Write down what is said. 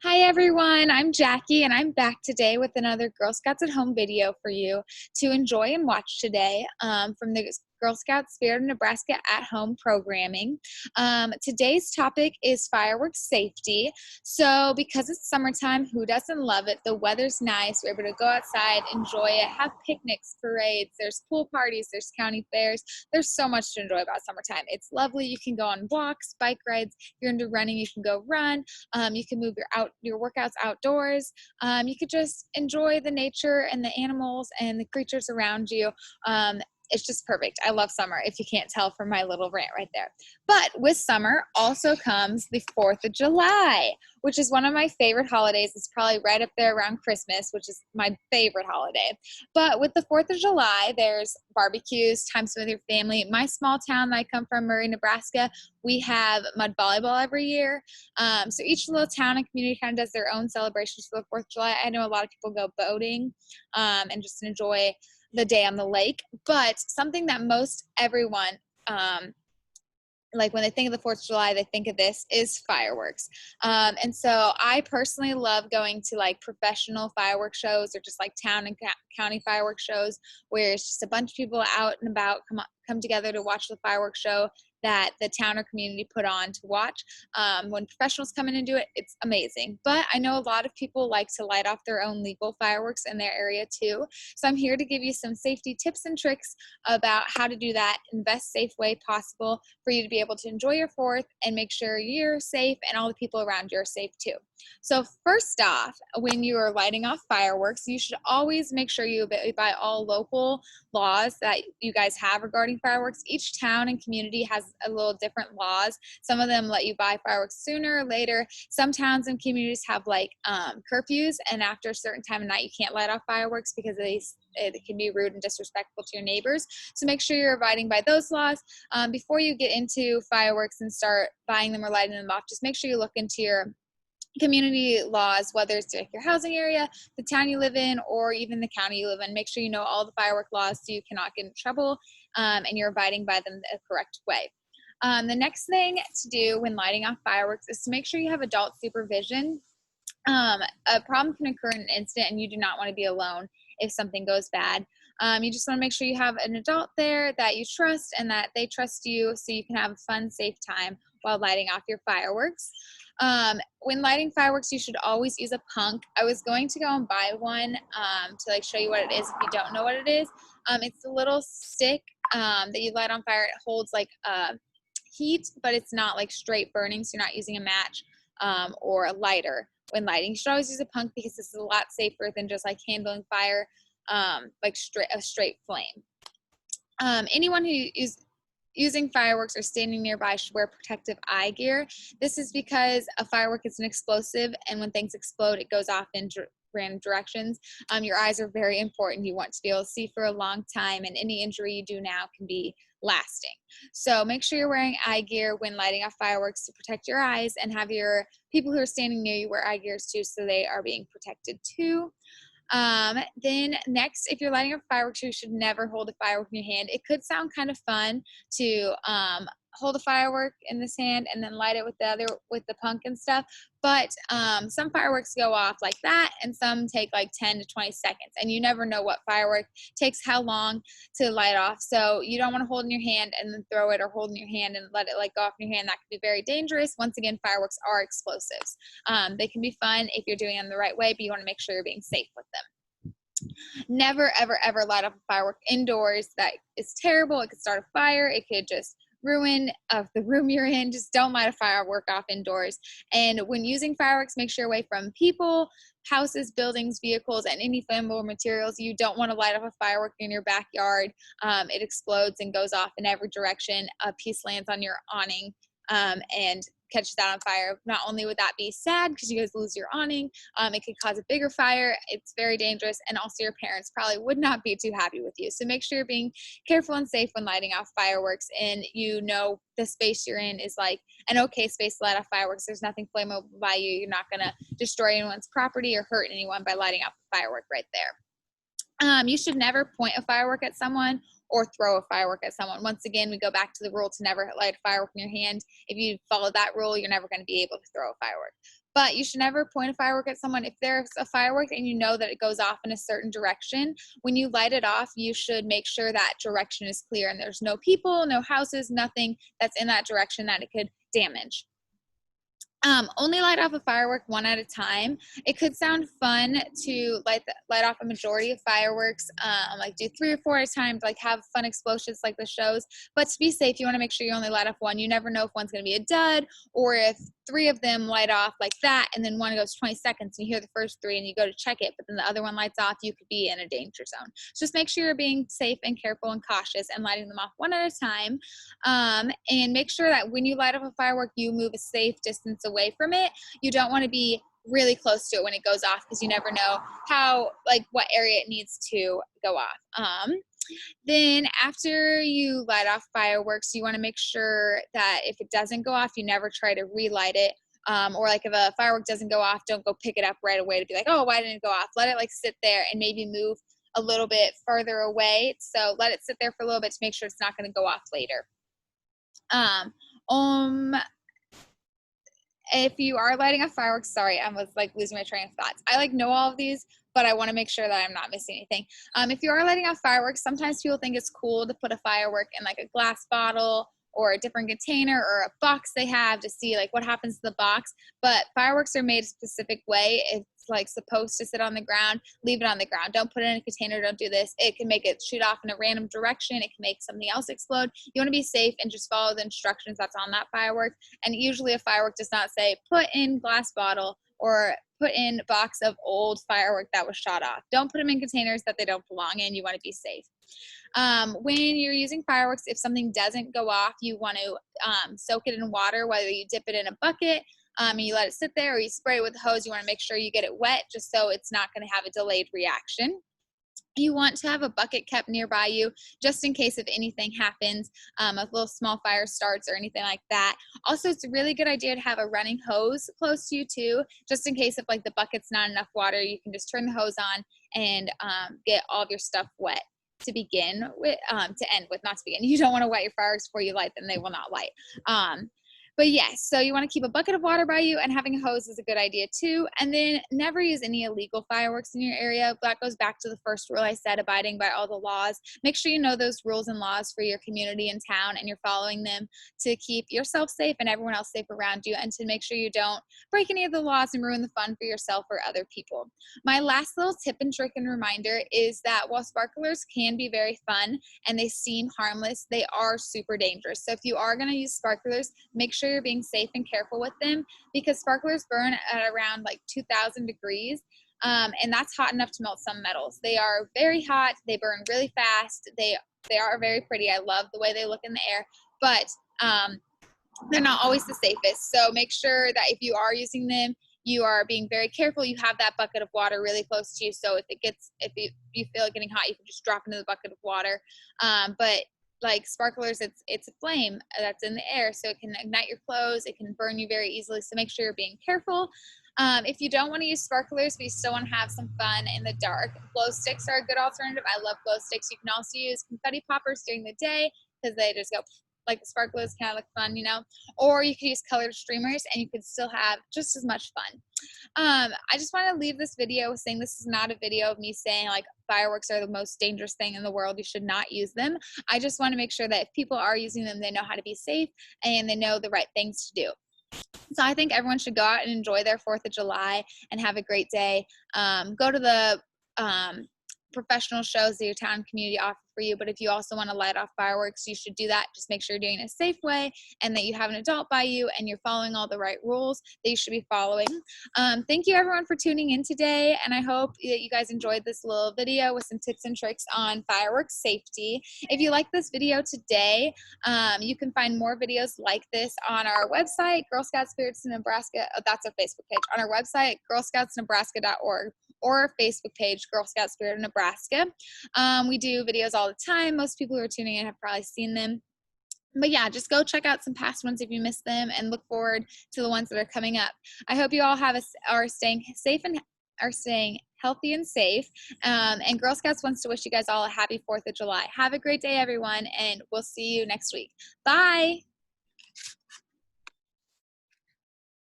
Hi everyone, I'm Jackie and I'm back today with another Girl Scouts at Home video for you to enjoy and watch today from the Girl Scouts Spirit of Nebraska at Home programming. Today's topic is fireworks safety. So because it's summertime, who doesn't love it? The weather's nice, we're able to go outside, enjoy it, have picnics, parades, there's pool parties, there's county fairs. There's so much to enjoy about summertime. It's lovely. You can go on walks, bike rides. If you're into running, you can go run. You can move your workouts outdoors. You could just enjoy the nature and the animals and the creatures around you. It's just perfect. I love summer, if you can't tell from my little rant right there. But with summer also comes the 4th of July, which is one of my favorite holidays. It's probably right up there around Christmas, which is my favorite holiday. But with the 4th of July, there's barbecues, time spent with your family. My small town that I come from, Murray, Nebraska, we have mud volleyball every year. So each little town and community kind of does their own celebrations for the 4th of July. I know a lot of people go boating and just enjoy the day on the lake. But something that most everyone, like when they think of the 4th of July, they think of this is fireworks. And so I personally love going to like professional fireworks shows or just like town and county fireworks shows where it's just a bunch of people out and about come together to watch the fireworks show that the town or community put on to watch. When professionals come in and do it, it's amazing. But I know a lot of people like to light off their own legal fireworks in their area too. So I'm here to give you some safety tips and tricks about how to do that in the best safe way possible for you to be able to enjoy your 4th and make sure you're safe and all the people around you are safe too. So first off, when you are lighting off fireworks, you should always make sure you abide by all local laws that you guys have regarding fireworks. Each town and community has a little different laws. Some of them let you buy fireworks sooner or later. Some towns and communities have like curfews, and after a certain time of night, you can't light off fireworks because it can be rude and disrespectful to your neighbors. So make sure you're abiding by those laws. Before you get into fireworks and start buying them or lighting them off, just make sure you look into your community laws, whether it's like your housing area, the town you live in, or even the county you live in. Make sure you know all the firework laws so you cannot get in trouble and you're abiding by them the correct way. The next thing to do when lighting off fireworks is to make sure you have adult supervision. A problem can occur in an instant and you do not want to be alone if something goes bad. You just want to make sure you have an adult there that you trust and that they trust you so you can have a fun, safe time while lighting off your fireworks. When lighting fireworks, you should always use a punk. I was going to go and buy one to like show you what it is if you don't know what it is. It's a little stick that you light on fire. It holds like heat, but it's not like straight burning, so you're not using a match or a lighter when lighting. You should always use a punk because this is a lot safer than just like handling fire like a straight flame. Anyone who is using fireworks or standing nearby should wear protective eye gear. This is because a firework is an explosive, and when things explode, it goes off in random directions. Your eyes are very important. You want to be able to see for a long time, and any injury you do now can be lasting. So make sure you're wearing eye gear when lighting off fireworks to protect your eyes, and have your people who are standing near you wear eye gears too so they are being protected too. Then next, if you're lighting up fireworks, you should never hold a firework in your hand. It could sound kind of fun to hold a firework in this hand and then light it with the other, with the punk and stuff. But some fireworks go off like that, and some take like 10 to 20 seconds. And you never know what firework takes how long to light off. So you don't want to hold in your hand and then throw it, or hold in your hand and let it like go off in your hand. That could be very dangerous. Once again, fireworks are explosives. They can be fun if you're doing them the right way, but you want to make sure you're being safe with them. Never, ever, ever light up a firework indoors. That is terrible. It could start a fire. It could just ruin of the room you're in. Just don't light a firework off indoors. And when using fireworks, make sure you're away from people, houses, buildings, vehicles, and any flammable materials. You don't want to light up a firework in your backyard. It explodes and goes off in every direction. A piece lands on your awning and catches that on fire. Not only would that be sad because you guys lose your awning, it could cause a bigger fire. It's very dangerous, and also your parents probably would not be too happy with you. So make sure you're being careful and safe when lighting off fireworks, and you know the space you're in is like an okay space to light off fireworks. There's nothing flammable by you. You're not going to destroy anyone's property or hurt anyone by lighting off a firework right there. You should never point a firework at someone or throw a firework at someone. Once again, we go back to the rule to never light a firework in your hand. If you follow that rule, you're never going to be able to throw a firework. But you should never point a firework at someone. If there's a firework and you know that it goes off in a certain direction, when you light it off, you should make sure that direction is clear and there's no people, no houses, nothing that's in that direction that it could damage. Only light off a firework one at a time. It could sound fun to light off a majority of fireworks, like do 3 or 4 at a time, like have fun explosions like the shows. But to be safe, you want to make sure you only light off one. You never know if one's going to be a dud, or if 3 of them light off like that, and then one goes 20 seconds, and you hear the first 3, and you go to check it, but then the other one lights off. You could be in a danger zone. So just make sure you're being safe and careful and cautious and lighting them off one at a time. And make sure that when you light off a firework, you move a safe distance away from it. You don't want to be really close to it when it goes off, because you never know what area it needs to go off. Then after you light off fireworks, you want to make sure that if it doesn't go off, you never try to relight it. Or like if a firework doesn't go off, don't go pick it up right away to be like, oh, why didn't it go off? Let it like sit there and maybe move a little bit further away. So let it sit there for a little bit to make sure it's not going to go off later. If you are lighting a firework, sorry, I was like losing my train of thoughts. I like know all of these, but I want to make sure that I'm not missing anything. If you are lighting off fireworks, sometimes people think it's cool to put a firework in like a glass bottle or a different container or a box they have to see like what happens to the box. But fireworks are made a specific way. It's like supposed to sit on the ground. Leave it on the ground. Don't put it in a container. Don't do this. It can make it shoot off in a random direction. It can make something else explode. You want to be safe and just follow the instructions that's on that firework. And usually a firework does not say put in glass bottle or put in box of old firework that was shot off. Don't put them in containers that they don't belong in. You want to be safe. When you're using fireworks, if something doesn't go off, you want to soak it in water, whether you dip it in a bucket and you let it sit there, or you spray it with a hose. You want to make sure you get it wet just so it's not going to have a delayed reaction. You want to have a bucket kept nearby you just in case if anything happens, a little small fire starts or anything like that. Also, it's a really good idea to have a running hose close to you too, just in case if like the bucket's not enough water, you can just turn the hose on and get all of your stuff wet to begin with, to end with, not to begin. You don't want to wet your fireworks before you light them. They will not light. But yes, so you want to keep a bucket of water by you, and having a hose is a good idea too. And then never use any illegal fireworks in your area. That goes back to the first rule I said, abiding by all the laws. Make sure you know those rules and laws for your community and town, and you're following them to keep yourself safe and everyone else safe around you, and to make sure you don't break any of the laws and ruin the fun for yourself or other people. My last little tip and trick and reminder is that while sparklers can be very fun and they seem harmless, they are super dangerous. So if you are going to use sparklers, make sure you're being safe and careful with them, because sparklers burn at around like 2,000 degrees. And that's hot enough to melt some metals. They are very hot. They burn really fast. They are very pretty. I love the way they look in the air, but they're not always the safest. So make sure that if you are using them, you are being very careful. You have that bucket of water really close to you. So if you feel it getting hot, you can just drop into the bucket of water. But like sparklers, it's a flame that's in the air, so it can ignite your clothes. It can burn you very easily. So make sure you're being careful. If you don't want to use sparklers, but you still want to have some fun in the dark, glow sticks are a good alternative. I love glow sticks. You can also use confetti poppers during the day because they just go like the sparklers, kind of look fun, you know. Or you could use colored streamers and you could still have just as much fun. I just want to leave this video saying this is not a video of me saying like fireworks are the most dangerous thing in the world. You should not use them. I just want to make sure that if people are using them, they know how to be safe and they know the right things to do. So I think everyone should go out and enjoy their 4th of July and have a great day. Go to the professional shows that your town and community offer for you. But if you also want to light off fireworks, you should do that. Just make sure you're doing it in a safe way and that you have an adult by you and you're following all the right rules that you should be following. Thank you everyone for tuning in today, and I hope that you guys enjoyed this little video with some tips and tricks on fireworks safety. If you like this video today, you can find more videos like this on our website, Girl Scouts Spirits in Nebraska. Oh, that's our Facebook page. On our website, girlscoutsnebraska.org, or our Facebook page, Girl Scout Spirit of Nebraska. We do videos all the time. Most people who are tuning in have probably seen them. But yeah, just go check out some past ones if you missed them, and look forward to the ones that are coming up. I hope you all are staying safe and are staying healthy and safe. And Girl Scouts wants to wish you guys all a happy 4th of July. Have a great day, everyone, and we'll see you next week. Bye.